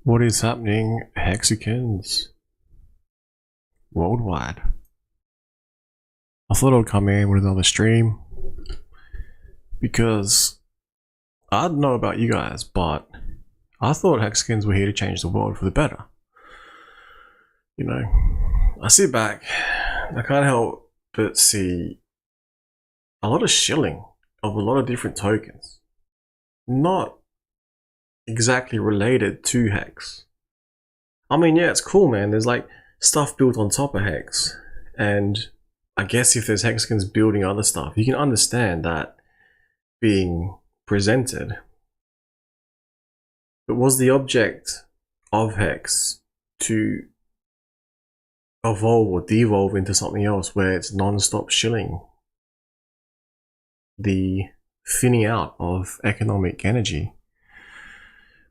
What is happening, HEXicans worldwide? I thought I'd come in with another stream because I don't know about you guys, but I thought HEXicans were here to change the world for the better. You know, I sit back, I can't help but see a lot of shilling of a lot of different tokens, not exactly related to Hex. I mean, yeah, it's cool, man. There's like stuff built on top of Hex, and I guess if there's HEXicans building other stuff, you can understand that being presented. But was the object of Hex to evolve or devolve into something else where it's non-stop shilling? The thinning out of economic energy.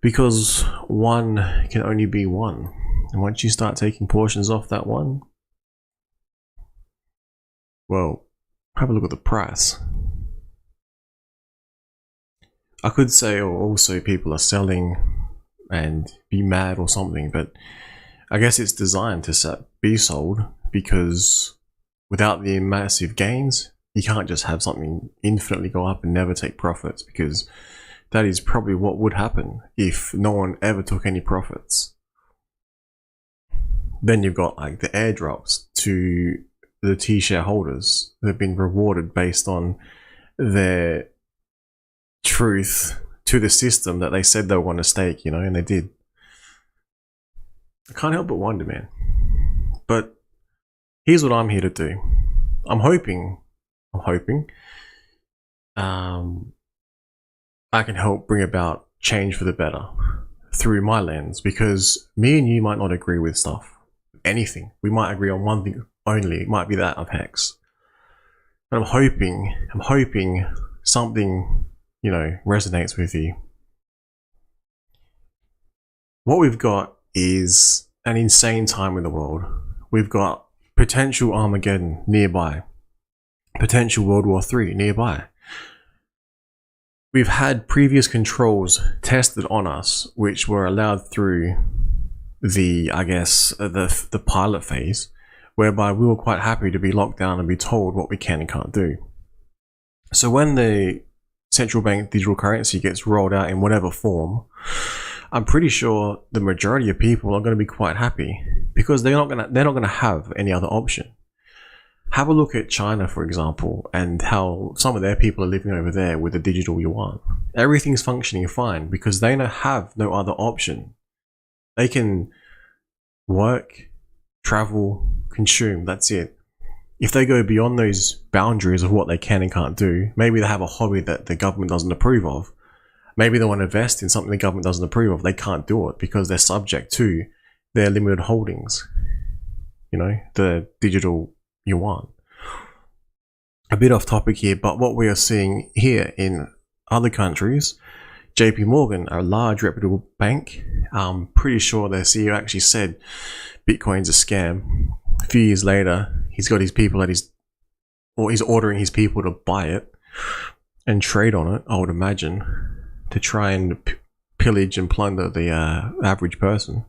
Because one can only be one. And once you start taking portions off that one, well, have a look at the price. I could say also people are selling and be mad or something, but I guess it's designed to be sold because without the massive gains, you can't just have something infinitely go up and never take profits, because that is probably what would happen if no one ever took any profits. Then you've got like the airdrops to the T shareholders that have been rewarded based on their truth to the system that they said they were going to stake, you know, and they did. I can't help but wonder, man. But here's what I'm here to do. I'm hoping I can help bring about change for the better through my lens, because me and you might not agree with stuff, anything. We might agree on one thing only. It might be that of Hex. But I'm hoping something, you know, resonates with you. What we've got is an insane time in the world. We've got potential Armageddon nearby, potential World War III nearby. We've had previous controls tested on us, which were allowed through the, I guess, the pilot phase, whereby we were quite happy to be locked down and be told what we can and can't do. So when the central bank digital currency gets rolled out in whatever form, I'm pretty sure the majority of people are going to be quite happy, because they're not going to have any other option. Have a look at China, for example, and how some of their people are living over there with the digital yuan. Everything's functioning fine because they have no other option. They can work, travel, consume, that's it. If they go beyond those boundaries of what they can and can't do, maybe they have a hobby that the government doesn't approve of. Maybe they want to invest in something the government doesn't approve of. They can't do it because they're subject to their limited holdings. You know, the digital yuan. A bit off topic here, but what we are seeing here in other countries, JP Morgan, a large reputable bank, I'm pretty sure their CEO actually said Bitcoin's a scam. A few years later, he's got his people he's ordering his people to buy it and trade on it, I would imagine, to try and pillage and plunder the average person.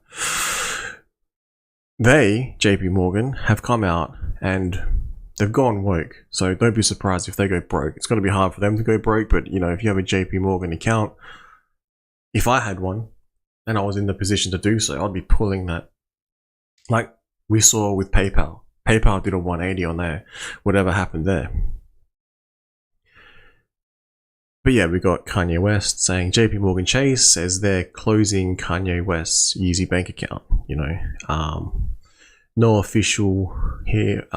They, JP Morgan, have come out and they've gone woke. So don't be surprised if they go broke. It's going to be hard for them to go broke, but you know, if you have a JP Morgan account, if I had one and I was in the position to do so, I'd be pulling that. Like we saw with PayPal. PayPal did a 180 on there, whatever happened there. But yeah, we got Kanye West saying JP Morgan Chase says they're closing Kanye West's Yeezy bank account, you know. No official here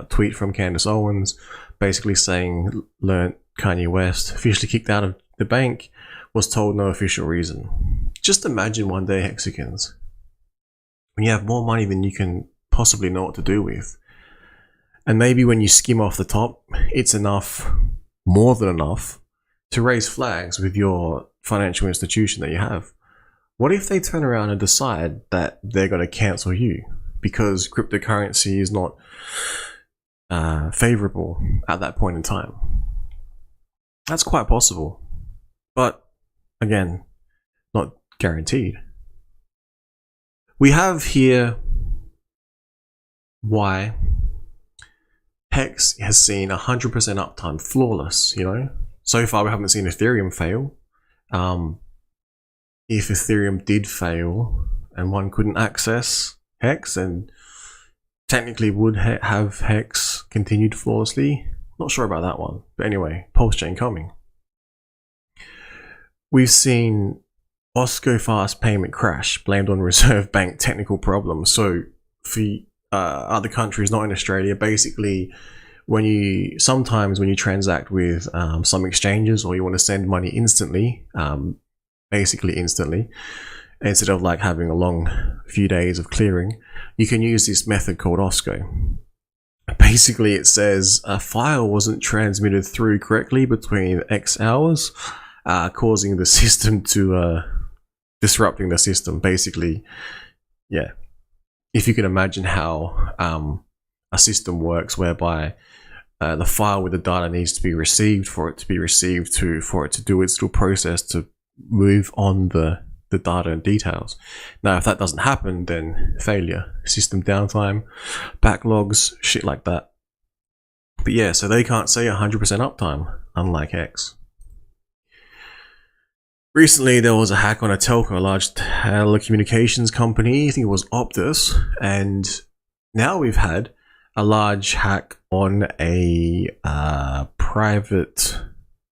tweet from Candace Owens basically saying learnt Kanye West officially kicked out of the bank, was told no official reason. Just imagine one day, HEXicans, when you have more money than you can possibly know what to do with, and maybe when you skim off the top, it's enough, more than enough, to raise flags with your financial institution that you have. What if they turn around and decide that they're going to cancel you because cryptocurrency is not favorable at that point in time? That's quite possible, but again, not guaranteed. we have here why Hex has seen 100% uptime, flawless, you know. So far we haven't seen Ethereum fail. If Ethereum did fail and one couldn't access Hex, and technically would have Hex continued flawlessly. Not sure about that one, but anyway, pulse chain coming. We've seen Osco fast payment crash blamed on Reserve Bank technical problems. So for other countries, not in Australia, basically sometimes when you transact with some exchanges, or you want to send money instantly, basically instantly, instead of like having a long few days of clearing, you can use this method called Osco. Basically it says a file wasn't transmitted through correctly between X hours, causing the system to disrupting the system. Basically, yeah, if you can imagine how a system works whereby the file with the data needs to be received for it to do its little process to move on the data and details. Now if that doesn't happen, then failure, system downtime, backlogs, shit like that. But yeah, so they can't say 100% uptime, unlike X. Recently there was a hack on a telco, a large telecommunications company, I think it was Optus, and now we've had a large hack on a private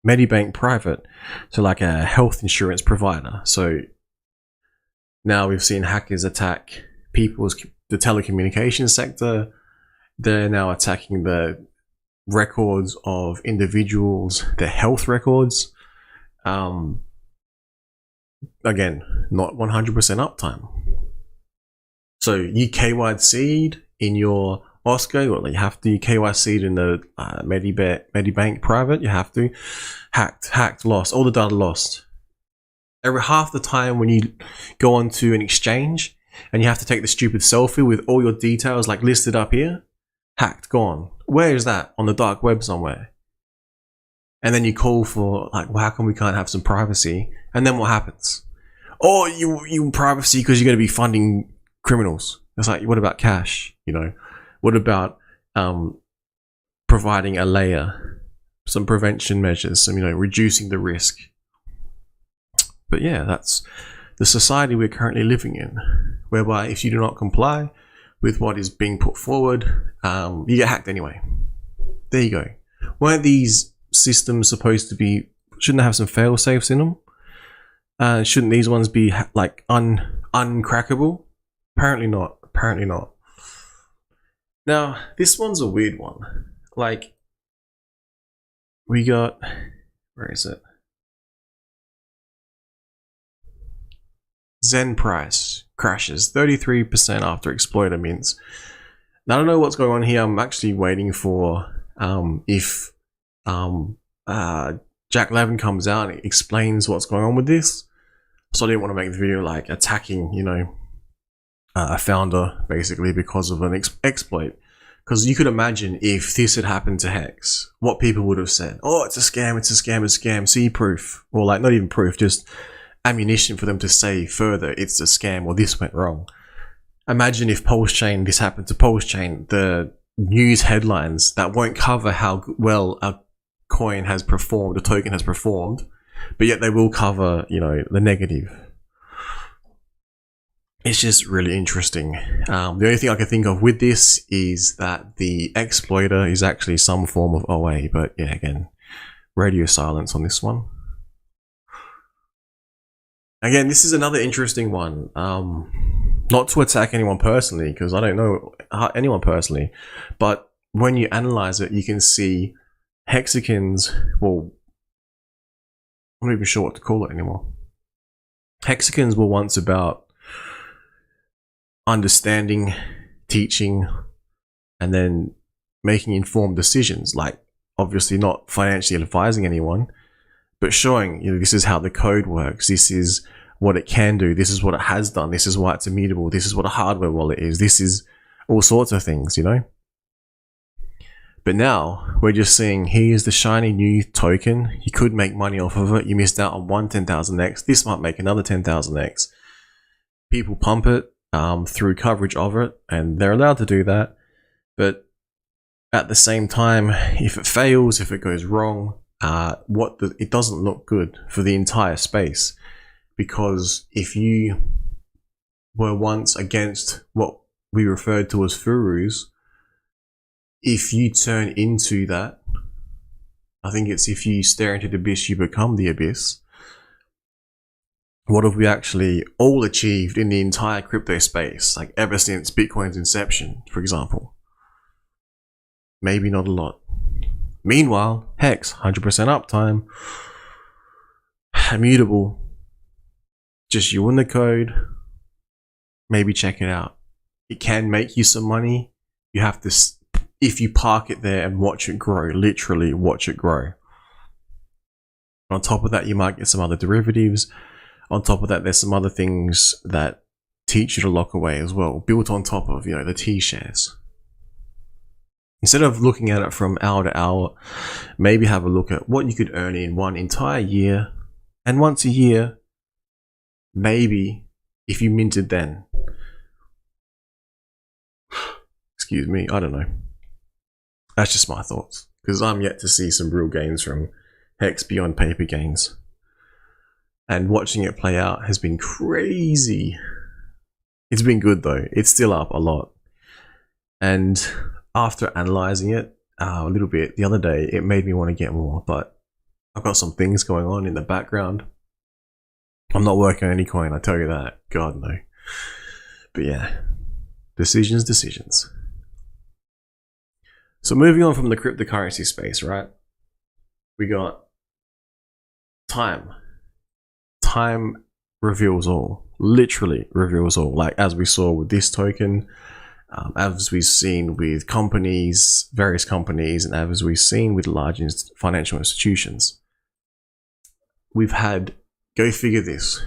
Medibank private, so like a health insurance provider. So now we've seen hackers attack the telecommunications sector. They're now attacking the records of individuals, their health records. Again, not 100% uptime. So you KYC'd in your Osco, or you have to KYC'd in the Medibank private, you have to. Hacked, lost, all the data lost. Every half the time when you go onto an exchange and you have to take the stupid selfie with all your details like listed up here, hacked, gone. Where is that? On the dark web somewhere. And then you call for like, well, how come we can't have some privacy? And then what happens? Oh, you privacy because you're going to be funding criminals. It's like, what about cash? You know, what about providing a layer, some prevention measures, some, you know, reducing the risk. But yeah, that's the society we're currently living in, whereby if you do not comply with what is being put forward, you get hacked anyway. There you go. Weren't these systems supposed to be, shouldn't they have some fail safes in them? Shouldn't these ones be like uncrackable? Apparently not. Apparently not. Now, this one's a weird one. Like, we got, where is it? Zen price crashes 33% after exploiter mints. Now, I don't know what's going on here. I'm actually waiting for if Jack Levin comes out and explains what's going on with this. So I didn't want to make the video like attacking, you know, a founder basically because of an exploit. Because you could imagine if this had happened to Hex, what people would have said. Oh, it's a scam, it's a scam, it's a scam. See proof. Or like, not even proof, just ammunition for them to say further it's a scam or this went wrong. Imagine if Pulse Chain, this happened to Pulse Chain, the news headlines that won't cover how well a coin has performed, a token has performed, but yet they will cover, you know, the negative. It's just really interesting. The only thing I can think of with this is that the exploiter is actually some form of OA, but yeah, again, radio silence on this one. Again, this is another interesting one. Not to attack anyone personally, because I don't know anyone personally, but when you analyze it, you can see HEXicans, well, I'm not even sure what to call it anymore. HEXicans were once about understanding, teaching, and then making informed decisions, like obviously not financially advising anyone, but showing, you know, this is how the code works, this is what it can do, this is what it has done, this is why it's immutable, this is what a hardware wallet is, this is all sorts of things, you know. But now we're just seeing, here's the shiny new token, you could make money off of it, you missed out on one 10,000x, this might make another 10,000x. People pump it, through coverage of it, and they're allowed to do that. But at the same time, if it fails, if it goes wrong, it doesn't look good for the entire space. Because if you were once against what we referred to as furus, if you turn into that, I think it's if you stare into the abyss, you become the abyss. What have we actually all achieved in the entire crypto space, like ever since Bitcoin's inception, for example? Maybe not a lot. Meanwhile, Hex, 100% uptime, immutable, just you and the code, maybe check it out. It can make you some money. You have to, if you park it there and watch it grow, literally watch it grow. On top of that, you might get some other derivatives. On top of that, there's some other things that teach you to lock away as well, built on top of, the T shares. Instead of looking at it from hour to hour, maybe have a look at what you could earn in one entire year. And once a year, maybe if you minted then. Excuse me, I don't know. That's just my thoughts, because I'm yet to see some real gains from Hex beyond paper gains. And watching it play out has been crazy. It's been good though. It's still up a lot. And after analyzing it a little bit the other day, it made me want to get more, but I've got some things going on in the background. I'm not working on any coin, I tell you that. God, no. But yeah, decisions. So moving on from the cryptocurrency space, right? We got time. Time reveals all. Literally reveals all. Like as we saw with this token, as we've seen with companies, various companies, and as we've seen with large financial institutions. We've had, go figure this,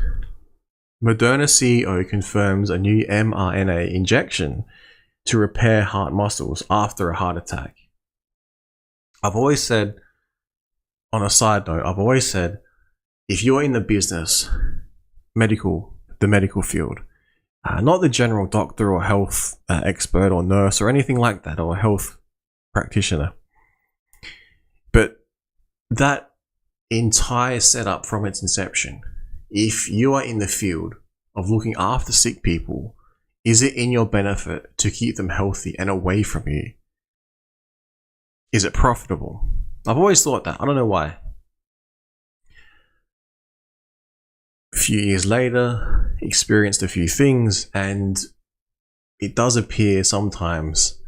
Moderna CEO confirms a new mRNA injection to repair heart muscles after a heart attack. I've always said, on a side note, I've always said, if you're in the business, the medical field, not the general doctor or health expert or nurse or anything like that, or health practitioner, but that entire setup from its inception, if you are in the field of looking after sick people, is it in your benefit to keep them healthy and away from you? Is it profitable? I've always thought that. I don't know why. A few years later, experienced a few things, and it does appear sometimes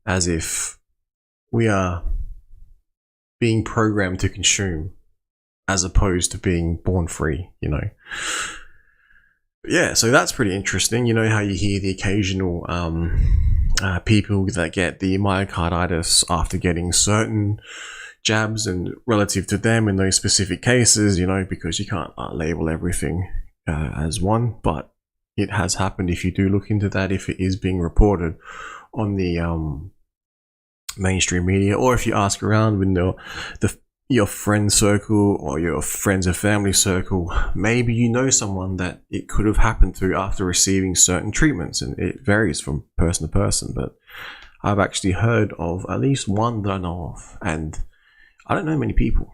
as if we are being programmed to consume as opposed to being born free, Yeah, so that's pretty interesting. You know how you hear the occasional people that get the myocarditis after getting certain jabs, and relative to them in those specific cases, because you can't label everything as one, but it has happened. If you do look into that, if it is being reported on the mainstream media, or if you ask around with your friend circle or your friends and family circle, maybe you know someone that it could have happened to after receiving certain treatments, and it varies from person to person, but I've actually heard of at least one that I know of, and I don't know many people.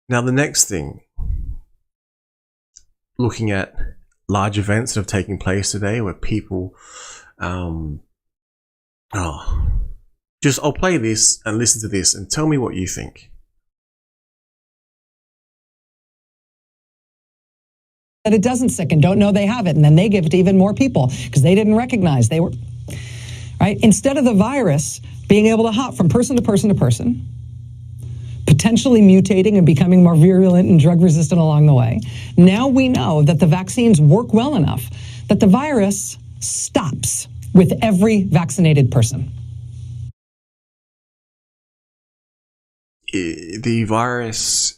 Now the next thing, looking at large events that have taken place today where people I'll play this and listen to this and tell me what you think. That it doesn't sicken, don't know they have it, and then they give it to even more people because they didn't recognize they were, right? Instead of the virus being able to hop from person to person to person, potentially mutating and becoming more virulent and drug resistant along the way, now we know that the vaccines work well enough that the virus stops with every vaccinated person. The virus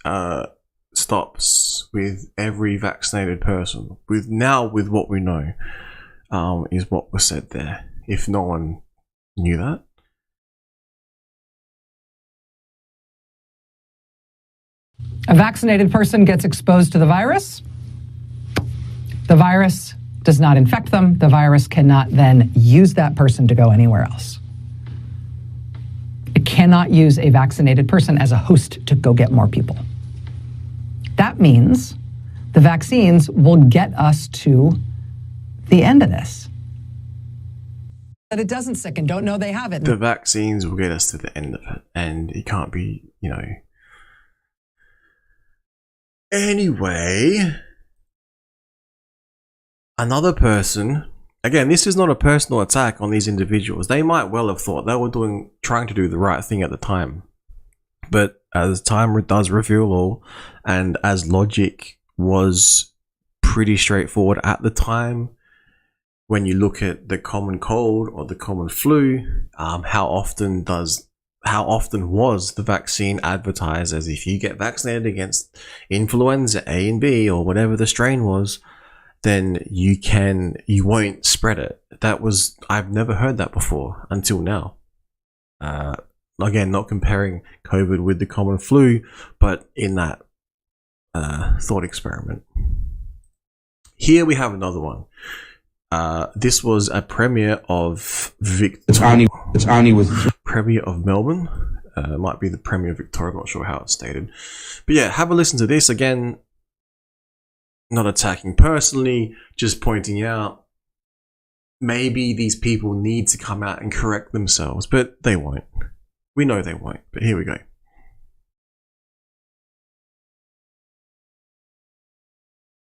stops with every vaccinated person. With what we know, is what was said there. If no one knew that. A vaccinated person gets exposed to the virus, The virus does not infect them. The virus cannot then use that person to go anywhere else. It cannot use a vaccinated person as a host to go get more people. That means the vaccines will get us to the end of this. But it doesn't sicken, don't know they have it. The vaccines will get us to the end of it, and it can't be, you know. Anyway, another person, again, this is not a personal attack on these individuals. They might well have thought they were trying to do the right thing at the time. But as time does reveal all, and as logic was pretty straightforward at the time, when you look at the common cold or the common flu, how often was the vaccine advertised as if you get vaccinated against influenza A and B or whatever the strain was, then you won't spread it. I've never heard that before until now. Again, not comparing COVID with the common flu, but in that thought experiment. Here we have another one. This was a premiere of Victoria. It's only with Premier of Melbourne. It might be the Premier of Victoria, I'm not sure how it's stated. But yeah, have a listen to this. Again, not attacking personally, just pointing out maybe these people need to come out and correct themselves, but they won't. We know they won't, but here we go.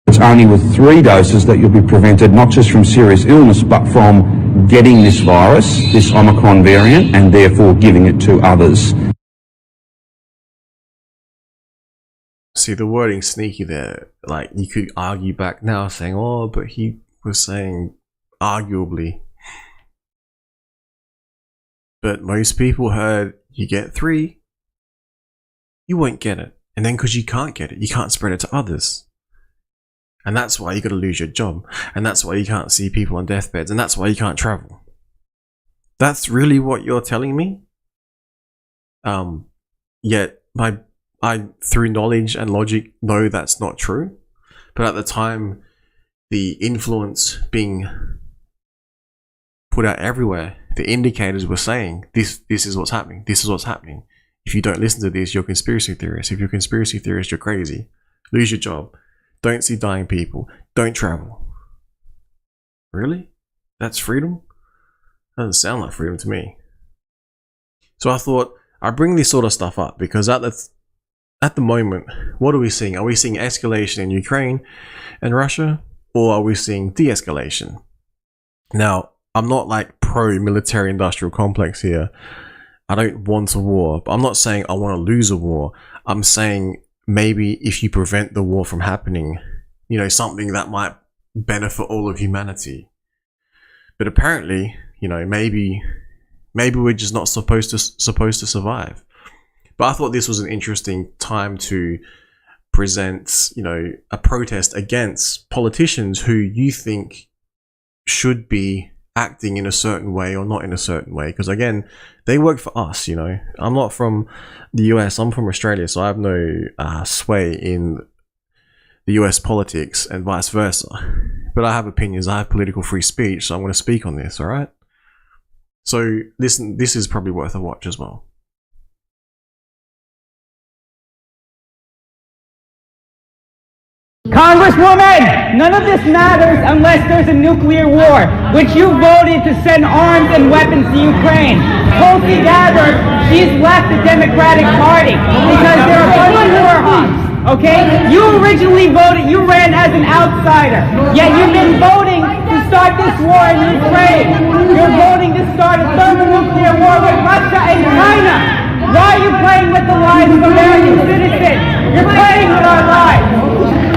It's only with 3 doses that you'll be prevented not just from serious illness, but from getting this virus, this Omicron variant, and therefore giving it to others. See, the wording sneaky there. Like, you could argue back now saying, oh, but he was saying arguably. But most people heard you get 3, you won't get it. And then because you can't get it, you can't spread it to others. And that's why you got to lose your job. And that's why you can't see people on deathbeds. And that's why you can't travel. That's really what you're telling me? Yet, I, through knowledge and logic, know that's not true. But at the time, the influence being put out everywhere, the indicators were saying, this is what's happening. This is what's happening. If you don't listen to this, you're a conspiracy theorist. If you're a conspiracy theorist, you're crazy. Lose your job. Don't see dying people. Don't travel. Really? That's freedom? Doesn't sound like freedom to me. So I thought I bring this sort of stuff up because at the moment, what are we seeing? Are we seeing escalation in Ukraine and Russia, or are we seeing de-escalation? Now, I'm not like pro-military industrial complex here. I don't want a war, but I'm not saying I want to lose a war. I'm saying maybe if you prevent the war from happening, you know, something that might benefit all of humanity. But apparently, you know, maybe we're just not supposed to survive. But I thought this was an interesting time to present, you know, a protest against politicians who you think should be acting in a certain way or not in a certain way. Because again, they work for us, you know. I'm not from the US, I'm from Australia, so I have no sway in the US politics and vice versa. But I have opinions, I have political free speech, so I'm going to speak on this, alright? So this is probably worth a watch as well. Congresswoman, none of this matters unless there's a nuclear war, which you voted to send arms and weapons to Ukraine. Tulsi Gabbard, she's left the Democratic Party because there are a bunch of war hawks, okay? You originally voted, you ran as an outsider, yet you've been voting to start this war in Ukraine. You're voting to start a thermonuclear war with Russia and China. Why are you playing with the lives of American citizens? You're playing with our lives.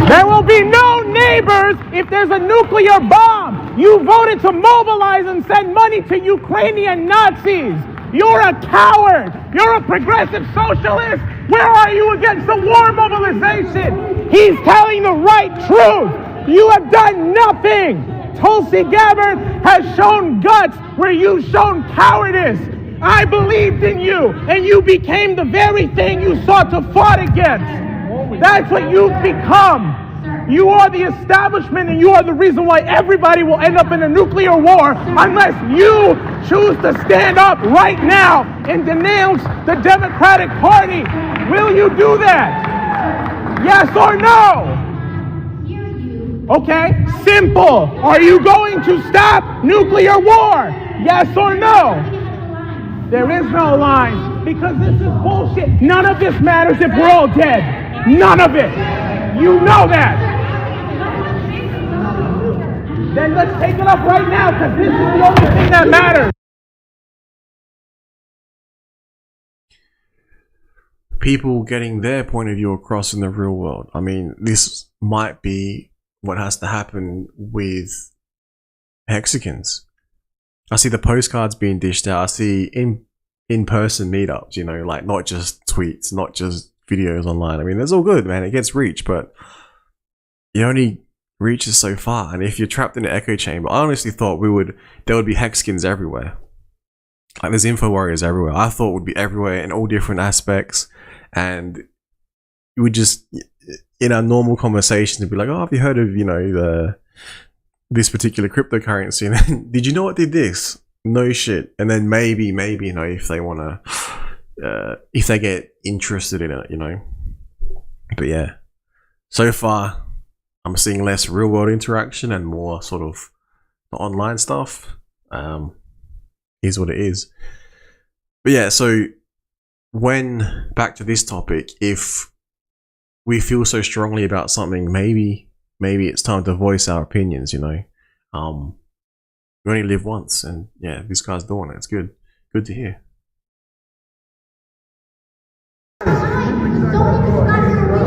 There will be no neighbors if there's a nuclear bomb. You voted to mobilize and send money to Ukrainian Nazis. You're a coward. You're a progressive socialist. Where are you against the war mobilization? He's telling the right truth. You have done nothing. Tulsi Gabbard has shown guts where you've shown cowardice. I believed in you, and you became the very thing you sought to fight against. That's what you've become. You are the establishment, and you are the reason why everybody will end up in a nuclear war unless you choose to stand up right now and denounce the Democratic Party. Will you do that? Yes or no? Okay, simple. Are you going to stop nuclear war? Yes or no? There is no line, because this is bullshit. None of this matters if we're all dead. None of it. You know that. Then let's take it up right now, because this is the only thing that matters. People getting their point of view across in the real world. I mean, this might be what has to happen with HEXicans. I see the postcards being dished out. I see in-person meetups, you know, like not just tweets, not just videos online. I mean, that's all good, man. It gets reach, but it only reaches so far. And if you're trapped in an echo chamber, I honestly thought there would be HEXicans everywhere. Like there's info warriors everywhere. I thought it would be everywhere in all different aspects, and you would just, in our normal conversation, to be like, oh, have you heard of, you know, this particular cryptocurrency? And then, did you know what did this? No shit. And then maybe, you know, if they want to, if they get interested in it, you know. But yeah, so far, I'm seeing less real world interaction and more sort of the online stuff. Is what it is. But yeah, so back to this topic, if we feel so strongly about something, maybe it's time to voice our opinions, you know. We only live once, and yeah, this guy's doing it. It's good to hear.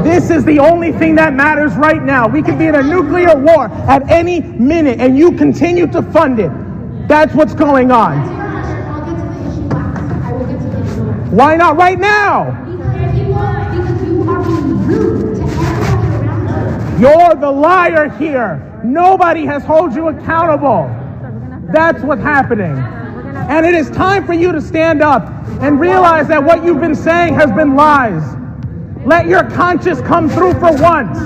This is the only thing that matters right now. We could be in a nuclear war at any minute, and you continue to fund it. That's what's going on. Why not right now? You're the liar here. Nobody has held you accountable. That's what's happening. And it is time for you to stand up and realize that what you've been saying has been lies. Let your conscience come through for once.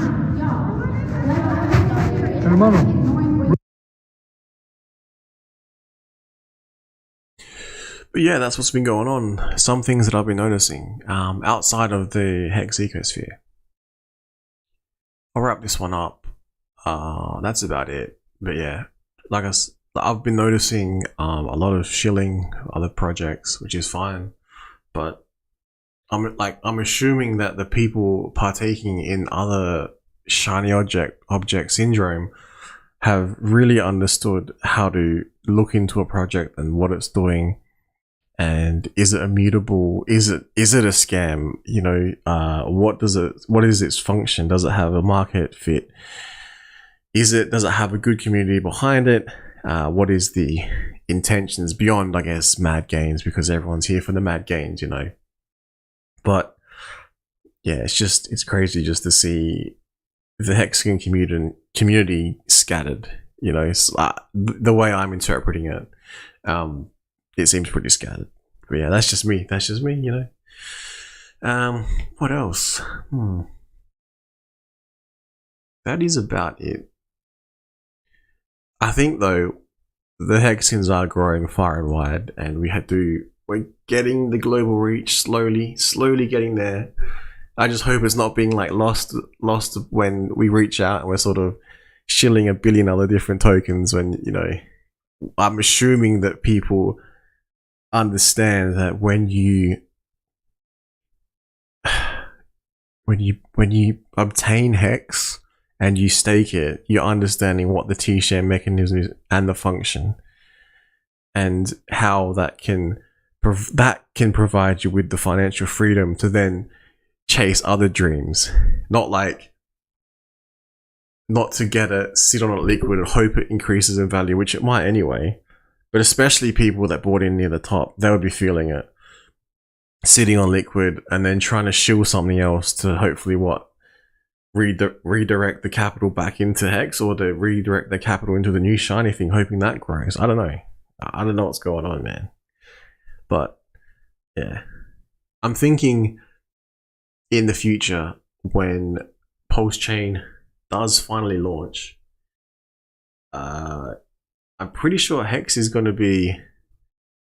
But yeah, that's what's been going on. Some things that I've been noticing outside of the Hex ecosphere. I'll wrap this one up. That's about it. But yeah, I've been noticing a lot of shilling other projects, which is fine. But I'm assuming that the people partaking in other shiny object syndrome have really understood how to look into a project and what it's doing. And is it immutable? Is it a scam? You know, what is its function? Does it have a market fit? Does it have a good community behind it? What is the intentions beyond, I guess, mad gains, because everyone's here for the mad gains, you know? But yeah, it's crazy just to see the Hexican community scattered, you know. It's, the way I'm interpreting it, it seems pretty scattered. But yeah, that's just me, you know. What else? That is about it. I think though, the Hexicans are growing far and wide, and we're getting the global reach slowly getting there. I just hope it's not being like lost when we reach out and we're sort of shilling a billion other different tokens, when, you know, I'm assuming that people understand that when you obtain Hex and you stake it, you're understanding what the T-share mechanism is and the function, and how that can provide you with the financial freedom to then chase other dreams. Not to sit on a liquid and hope it increases in value, which it might anyway, but especially people that bought in near the top, they would be feeling it, sitting on liquid and then trying to shill something else to hopefully redirect the capital back into Hex, or to redirect the capital into the new shiny thing, hoping that grows. I don't know what's going on, man. But yeah, I'm thinking in the future, when Pulse Chain does finally launch, I'm pretty sure Hex is going to be,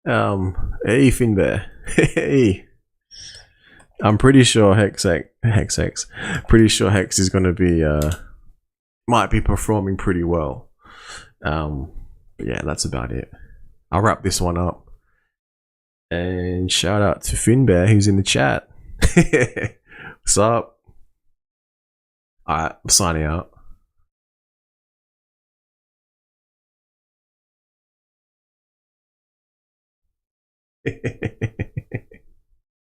hey Finbear, hey. I'm pretty sure Hex, pretty sure Hex is going to be, might be performing pretty well. But yeah, that's about it. I'll wrap this one up. And shout out to Finbear who's in the chat. What's up? Alright, I'm signing out.